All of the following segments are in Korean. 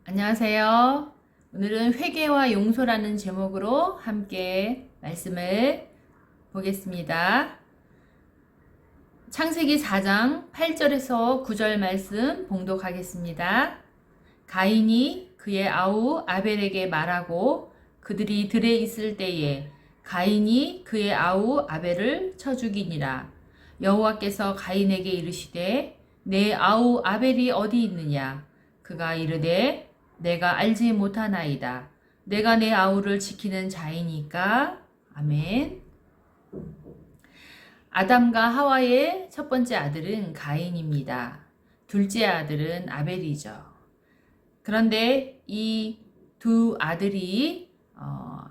안녕하세요. 오늘은 회개와 용서라는 제목으로 함께 말씀을 보겠습니다. 창세기 4장 8절에서 9절 말씀 봉독하겠습니다. 가인이 그의 아우 아벨에게 말하고 그들이 들에 있을 때에 가인이 그의 아우 아벨을 쳐 죽이니라. 여호와께서 가인에게 이르시되 내 아우 아벨이 어디 있느냐? 그가 이르되 내가 알지 못하나이다. 내가 내 아우를 지키는 자이니까. 아멘. 아담과 하와의 첫 번째 아들은 가인입니다. 둘째 아들은 아벨이죠. 그런데 이 두 아들이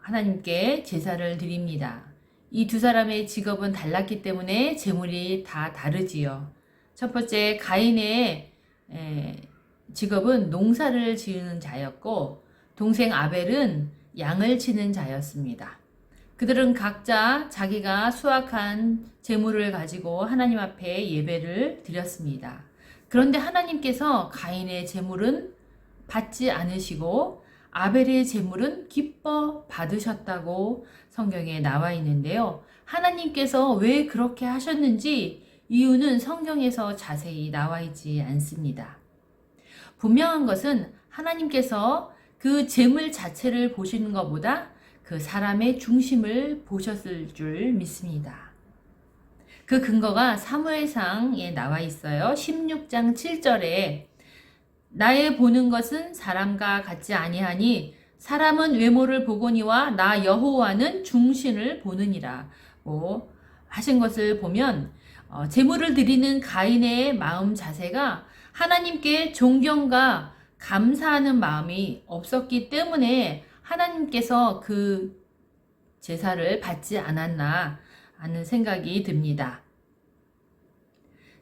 하나님께 제사를 드립니다. 이 두 사람의 직업은 달랐기 때문에 제물이 다 다르지요. 첫 번째 가인의 직업은 농사를 지으는 자였고 동생 아벨은 양을 치는 자였습니다. 그들은 각자 자기가 수확한 제물을 가지고 하나님 앞에 예배를 드렸습니다. 그런데 하나님께서 가인의 제물은 받지 않으시고 아벨의 제물은 기뻐 받으셨다고 성경에 나와 있는데요. 하나님께서 왜 그렇게 하셨는지 이유는 성경에서 자세히 나와 있지 않습니다. 분명한 것은 하나님께서 그 제물 자체를 보시는 것보다 그 사람의 중심을 보셨을 줄 믿습니다. 그 근거가 사무엘상에 나와 있어요. 16장 7절에 나의 보는 것은 사람과 같지 아니하니 사람은 외모를 보거니와 나 여호와는 중심을 보느니라 하신 것을 보면 제물을 드리는 가인의 마음 자세가 하나님께 존경과 감사하는 마음이 없었기 때문에 하나님께서 그 제사를 받지 않았나 하는 생각이 듭니다.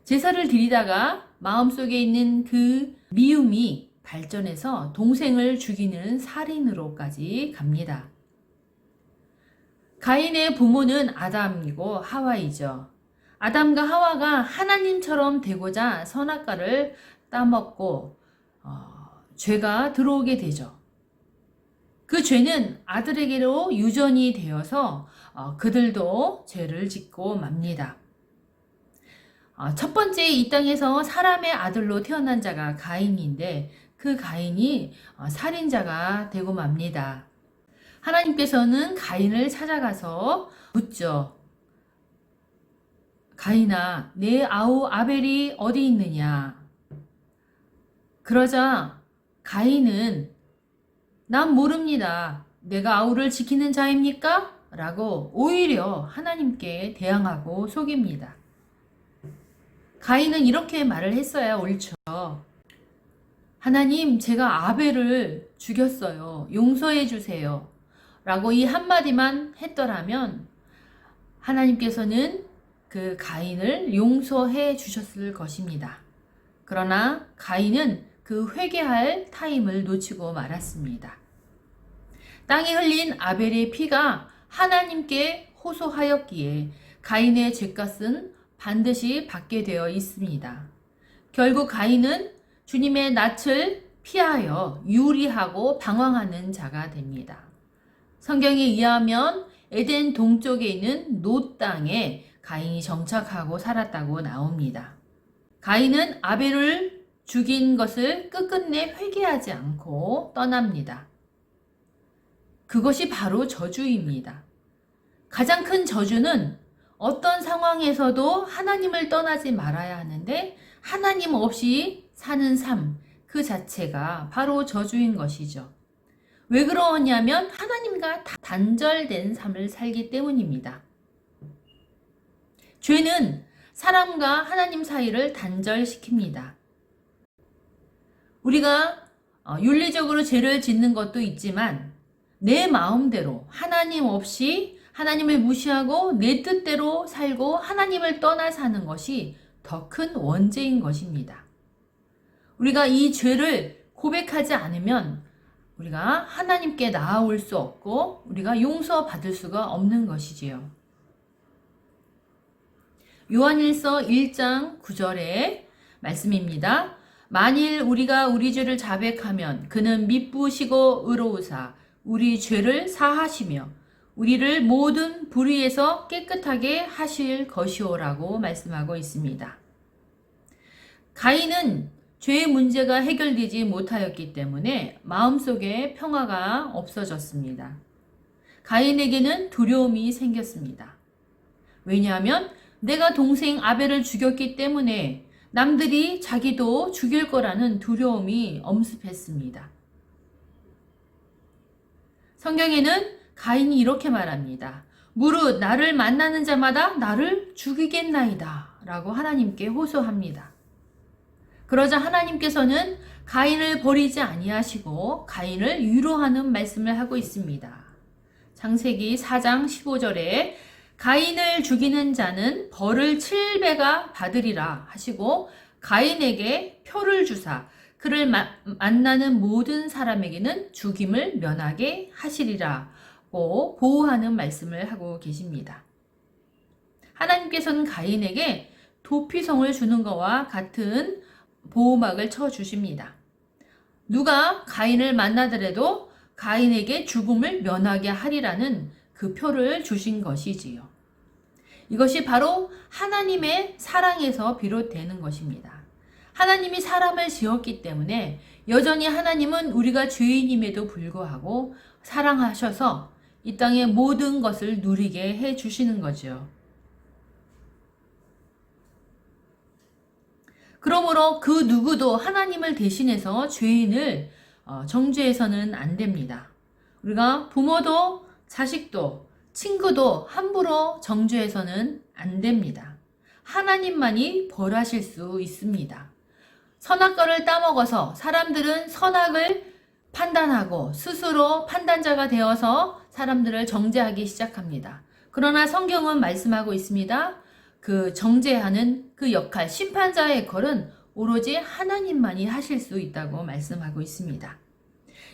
제사를 드리다가 마음속에 있는 그 미움이 발전해서 동생을 죽이는 살인으로까지 갑니다. 가인의 부모는 아담이고 하와이죠. 아담과 하와가 하나님처럼 되고자 선악과를 따먹고 죄가 들어오게 되죠. 그 죄는 아들에게로 유전이 되어서 그들도 죄를 짓고 맙니다. 첫 번째 이 땅에서 사람의 아들로 태어난 자가 가인인데 그 가인이 살인자가 되고 맙니다. 하나님께서는 가인을 찾아가서 묻죠. 가인아, 내 아우 아벨이 어디 있느냐? 그러자 가인은 난 모릅니다. 내가 아우를 지키는 자입니까? 라고 오히려 하나님께 대항하고 속입니다. 가인은 이렇게 말을 했어야 옳죠. 하나님, 제가 아벨을 죽였어요. 용서해 주세요. 라고 이 한마디만 했더라면 하나님께서는 그 가인을 용서해 주셨을 것입니다. 그러나 가인은 그 회개할 타임을 놓치고 말았습니다. 땅에 흘린 아벨의 피가 하나님께 호소하였기에 가인의 죄값은 반드시 받게 되어 있습니다. 결국 가인은 주님의 낯을 피하여 유리하고 방황하는 자가 됩니다. 성경에 의하면 에덴 동쪽에 있는 노 땅에 가인이 정착하고 살았다고 나옵니다. 가인은 아벨을 죽인 것을 끝끝내 회개하지 않고 떠납니다. 그것이 바로 저주입니다. 가장 큰 저주는 어떤 상황에서도 하나님을 떠나지 말아야 하는데 하나님 없이 사는 삶 그 자체가 바로 저주인 것이죠. 왜 그러냐면 하나님과 단절된 삶을 살기 때문입니다. 죄는 사람과 하나님 사이를 단절시킵니다. 우리가 윤리적으로 죄를 짓는 것도 있지만 내 마음대로 하나님 없이 하나님을 무시하고 내 뜻대로 살고 하나님을 떠나 사는 것이 더 큰 원죄인 것입니다. 우리가 이 죄를 고백하지 않으면 우리가 하나님께 나아올 수 없고 우리가 용서받을 수가 없는 것이지요. 요한일서 1장 9절의 말씀입니다. 만일 우리가 우리 죄를 자백하면 그는 미쁘시고 의로우사 우리 죄를 사하시며 우리를 모든 불의에서 깨끗하게 하실 것이오라고 말씀하고 있습니다. 가인은 죄의 문제가 해결되지 못하였기 때문에 마음속에 평화가 없어졌습니다. 가인에게는 두려움이 생겼습니다. 왜냐하면 내가 동생 아벨을 죽였기 때문에 남들이 자기도 죽일 거라는 두려움이 엄습했습니다. 성경에는 가인이 이렇게 말합니다. 무릇 나를 만나는 자마다 나를 죽이겠나이다 라고 하나님께 호소합니다. 그러자 하나님께서는 가인을 버리지 아니하시고 가인을 위로하는 말씀을 하고 있습니다. 창세기 4장 15절에 가인을 죽이는 자는 벌을 7배가 받으리라 하시고 가인에게 표를 주사 그를 만나는 모든 사람에게는 죽임을 면하게 하시리라고 보호하는 말씀을 하고 계십니다. 하나님께서는 가인에게 도피성을 주는 것과 같은 보호막을 쳐주십니다. 누가 가인을 만나더라도 가인에게 죽음을 면하게 하리라는 그 표를 주신 것이지요. 이것이 바로 하나님의 사랑에서 비롯되는 것입니다. 하나님이 사람을 지었기 때문에 여전히 하나님은 우리가 죄인임에도 불구하고 사랑하셔서 이 땅의 모든 것을 누리게 해 주시는 거죠. 그러므로 그 누구도 하나님을 대신해서 죄인을 정죄해서는 안 됩니다. 우리가 부모도 자식도 친구도 함부로 정죄해서는 안 됩니다. 하나님만이 벌하실 수 있습니다. 선악과를 따먹어서 사람들은 선악을 판단하고 스스로 판단자가 되어서 사람들을 정죄하기 시작합니다. 그러나 성경은 말씀하고 있습니다. 그 정죄하는 그 역할, 심판자의 역할은 오로지 하나님만이 하실 수 있다고 말씀하고 있습니다.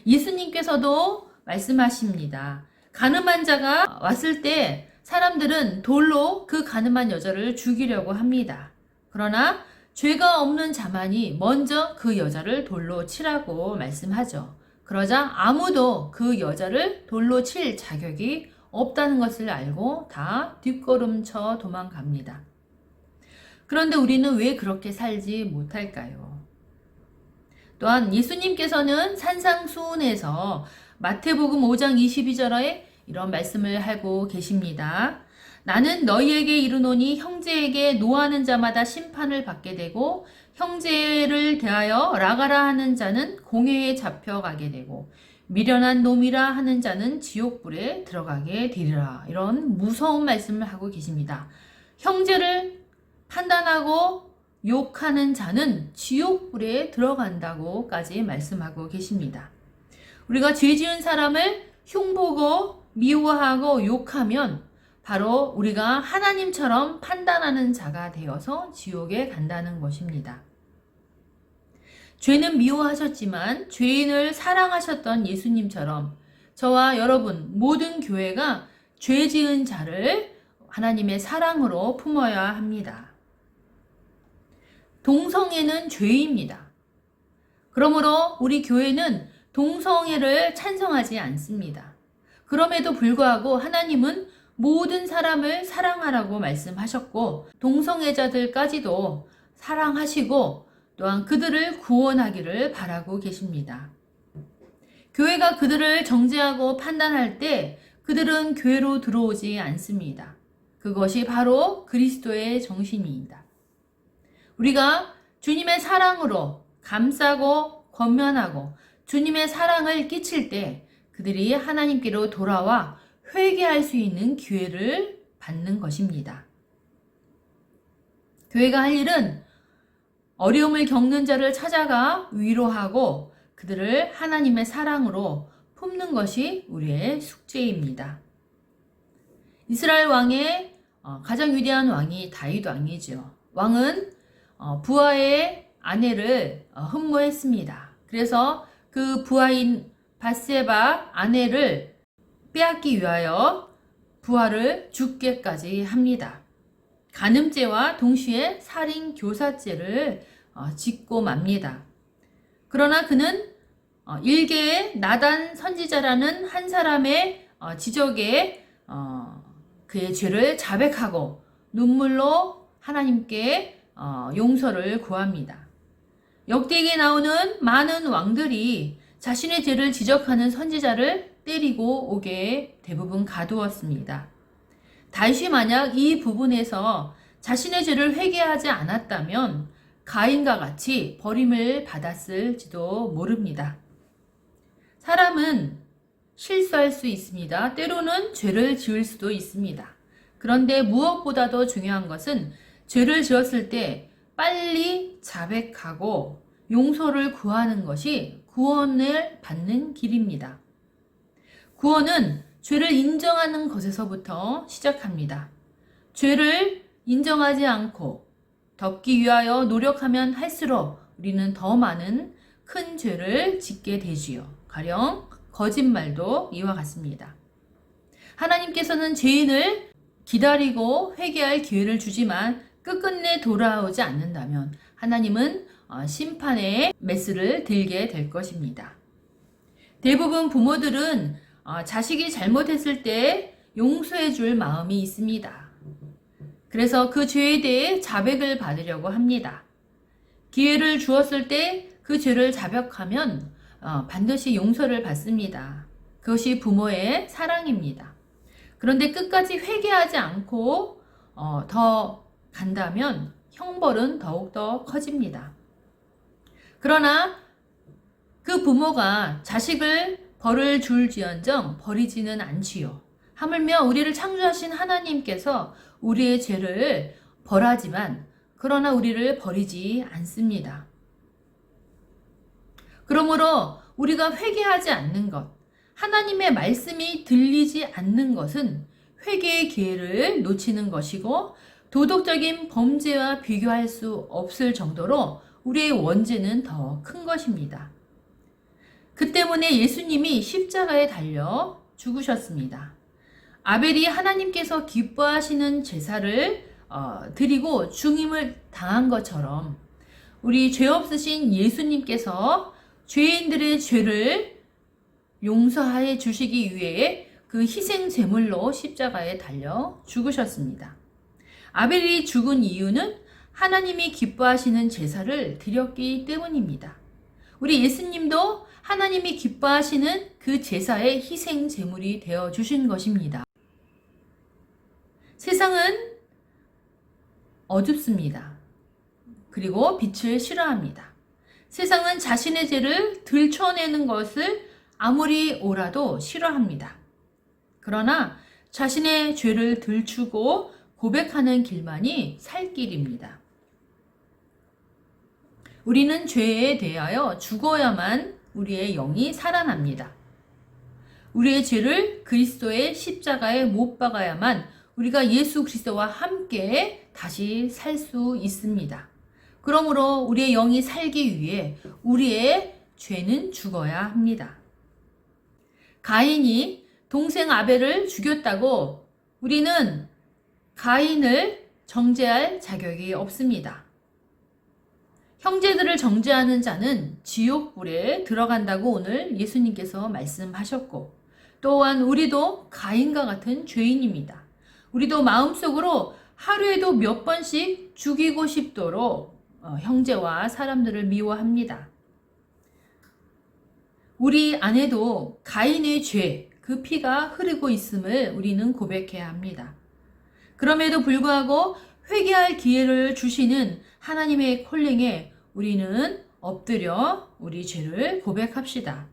예수님께서도 말씀하십니다. 가늠한 자가 왔을 때 사람들은 돌로 그 가늠한 여자를 죽이려고 합니다. 그러나 죄가 없는 자만이 먼저 그 여자를 돌로 치라고 말씀하죠. 그러자 아무도 그 여자를 돌로 칠 자격이 없다는 것을 알고 다 뒷걸음쳐 도망갑니다. 그런데 우리는 왜 그렇게 살지 못할까요? 또한 예수님께서는 산상수훈에서 마태복음 5장 22절에 이런 말씀을 하고 계십니다. 나는 너희에게 이르노니 형제에게 노하는 자마다 심판을 받게 되고 형제를 대하여 라가라 하는 자는 공회에 잡혀가게 되고 미련한 놈이라 하는 자는 지옥불에 들어가게 되리라. 이런 무서운 말씀을 하고 계십니다. 형제를 판단하고 욕하는 자는 지옥불에 들어간다고까지 말씀하고 계십니다. 우리가 죄 지은 사람을 흉보고 미워하고 욕하면 바로 우리가 하나님처럼 판단하는 자가 되어서 지옥에 간다는 것입니다. 죄는 미워하셨지만 죄인을 사랑하셨던 예수님처럼 저와 여러분 모든 교회가 죄 지은 자를 하나님의 사랑으로 품어야 합니다. 동성애는 죄입니다. 그러므로 우리 교회는 동성애를 찬성하지 않습니다. 그럼에도 불구하고 하나님은 모든 사람을 사랑하라고 말씀하셨고 동성애자들까지도 사랑하시고 또한 그들을 구원하기를 바라고 계십니다. 교회가 그들을 정죄하고 판단할 때 그들은 교회로 들어오지 않습니다. 그것이 바로 그리스도의 정신입니다. 우리가 주님의 사랑으로 감싸고 권면하고 주님의 사랑을 끼칠 때 그들이 하나님께로 돌아와 회개할 수 있는 기회를 받는 것입니다. 교회가 할 일은 어려움을 겪는 자를 찾아가 위로하고 그들을 하나님의 사랑으로 품는 것이 우리의 숙제입니다. 이스라엘 왕의 가장 위대한 왕이 다윗 왕이죠. 왕은 부하의 아내를 흠모했습니다. 그래서 그 부하인 밧세바 아내를 빼앗기 위하여 부하를 죽게까지 합니다. 간음죄와 동시에 살인 교사죄를 짓고 맙니다. 그러나 그는 일개의 나단 선지자라는 한 사람의 지적에 그의 죄를 자백하고 눈물로 하나님께 용서를 구합니다. 역대기에 나오는 많은 왕들이 자신의 죄를 지적하는 선지자를 때리고 옥에 대부분 가두었습니다. 다윗이 만약 이 부분에서 자신의 죄를 회개하지 않았다면 가인과 같이 버림을 받았을지도 모릅니다. 사람은 실수할 수 있습니다. 때로는 죄를 지을 수도 있습니다. 그런데 무엇보다도 중요한 것은 죄를 지었을 때 빨리 자백하고 용서를 구하는 것이 구원을 받는 길입니다. 구원은 죄를 인정하는 것에서부터 시작합니다. 죄를 인정하지 않고 덮기 위하여 노력하면 할수록 우리는 더 많은 큰 죄를 짓게 되지요. 가령 거짓말도 이와 같습니다. 하나님께서는 죄인을 기다리고 회개할 기회를 주지만 끝끝내 돌아오지 않는다면 하나님은 심판의 메스를 들게 될 것입니다. 대부분 부모들은 자식이 잘못했을 때 용서해 줄 마음이 있습니다. 그래서 그 죄에 대해 자백을 받으려고 합니다. 기회를 주었을 때 그 죄를 자백하면 반드시 용서를 받습니다. 그것이 부모의 사랑입니다. 그런데 끝까지 회개하지 않고 더 간다면 형벌은 더욱더 커집니다. 그러나 그 부모가 자식을 벌을 줄지언정 버리지는 않지요. 하물며 우리를 창조하신 하나님께서 우리의 죄를 벌하지만 그러나 우리를 버리지 않습니다. 그러므로 우리가 회개하지 않는 것, 하나님의 말씀이 들리지 않는 것은 회개의 기회를 놓치는 것이고 도덕적인 범죄와 비교할 수 없을 정도로 우리의 원죄는 더 큰 것입니다. 그 때문에 예수님이 십자가에 달려 죽으셨습니다. 아벨이 하나님께서 기뻐하시는 제사를 드리고 죽임을 당한 것처럼 우리 죄 없으신 예수님께서 죄인들의 죄를 용서해 주시기 위해 그 희생 제물로 십자가에 달려 죽으셨습니다. 아벨이 죽은 이유는 하나님이 기뻐하시는 제사를 드렸기 때문입니다. 우리 예수님도 하나님이 기뻐하시는 그 제사의 희생 제물이 되어 주신 것입니다. 세상은 어둡습니다. 그리고 빛을 싫어합니다. 세상은 자신의 죄를 들춰내는 것을 아무리 오라도 싫어합니다. 그러나 자신의 죄를 들추고 고백하는 길만이 살 길입니다. 우리는 죄에 대하여 죽어야만 우리의 영이 살아납니다. 우리의 죄를 그리스도의 십자가에 못 박아야만 우리가 예수 그리스도와 함께 다시 살 수 있습니다. 그러므로 우리의 영이 살기 위해 우리의 죄는 죽어야 합니다. 가인이 동생 아벨을 죽였다고 우리는 가인을 정죄할 자격이 없습니다. 형제들을 정죄하는 자는 지옥불에 들어간다고 오늘 예수님께서 말씀하셨고 또한 우리도 가인과 같은 죄인입니다. 우리도 마음속으로 하루에도 몇 번씩 죽이고 싶도록 형제와 사람들을 미워합니다. 우리 안에도 가인의 죄, 그 피가 흐르고 있음을 우리는 고백해야 합니다. 그럼에도 불구하고 회개할 기회를 주시는 하나님의 콜링에 우리는 엎드려 우리 죄를 고백합시다.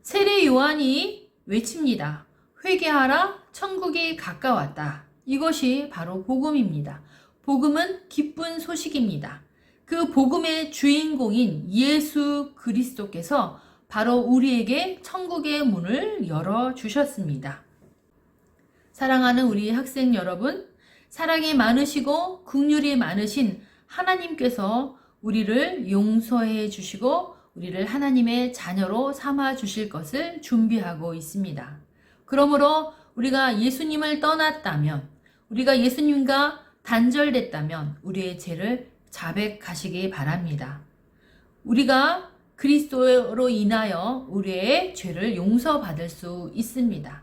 세례 요한이 외칩니다. 회개하라, 천국이 가까웠다. 이것이 바로 복음입니다. 복음은 기쁜 소식입니다. 그 복음의 주인공인 예수 그리스도께서 바로 우리에게 천국의 문을 열어주셨습니다. 사랑하는 우리 학생 여러분, 사랑이 많으시고 긍휼이 많으신 하나님께서 우리를 용서해 주시고 우리를 하나님의 자녀로 삼아 주실 것을 준비하고 있습니다. 그러므로 우리가 예수님을 떠났다면, 우리가 예수님과 단절됐다면 우리의 죄를 자백하시기 바랍니다. 우리가 그리스도로 인하여 우리의 죄를 용서받을 수 있습니다.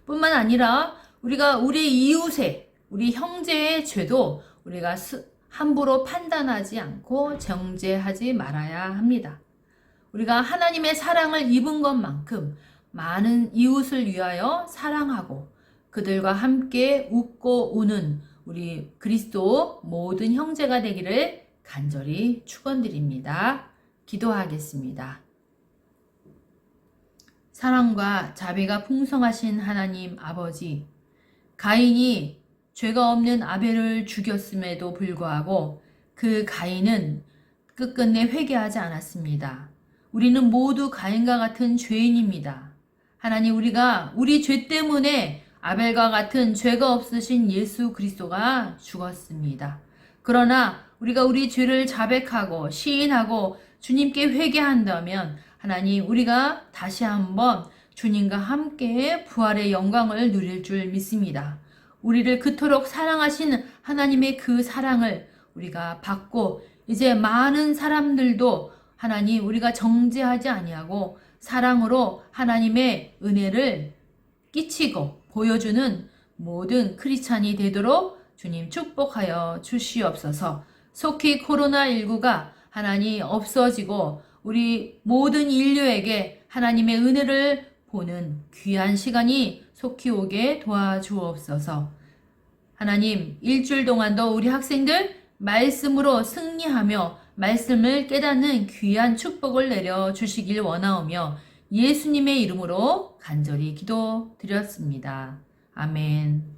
뿐만 아니라 우리가 우리 이웃의, 우리 형제의 죄도 우리가 함부로 판단하지 않고 정죄하지 말아야 합니다. 우리가 하나님의 사랑을 입은 것만큼 많은 이웃을 위하여 사랑하고 그들과 함께 웃고 우는 우리 그리스도 모든 형제가 되기를 간절히 축원드립니다. 기도하겠습니다. 사랑과 자비가 풍성하신 하나님 아버지, 가인이 죄가 없는 아벨을 죽였음에도 불구하고 그 가인은 끝끝내 회개하지 않았습니다. 우리는 모두 가인과 같은 죄인입니다. 하나님, 우리가 우리 죄 때문에 아벨과 같은 죄가 없으신 예수 그리스도가 죽었습니다. 그러나 우리가 우리 죄를 자백하고 시인하고 주님께 회개한다면 하나님, 우리가 다시 한번 주님과 함께 부활의 영광을 누릴 줄 믿습니다. 우리를 그토록 사랑하신 하나님의 그 사랑을 우리가 받고 이제 많은 사람들도 하나님, 우리가 정죄하지 아니하고 사랑으로 하나님의 은혜를 끼치고 보여주는 모든 크리스찬이 되도록 주님 축복하여 주시옵소서. 속히 코로나19가 하나님 없어지고 우리 모든 인류에게 하나님의 은혜를 보는 귀한 시간이 속히 오게 도와주옵소서. 하나님, 일주일 동안도 우리 학생들 말씀으로 승리하며 말씀을 깨닫는 귀한 축복을 내려 주시길 원하오며 예수님의 이름으로 간절히 기도드렸습니다. 아멘.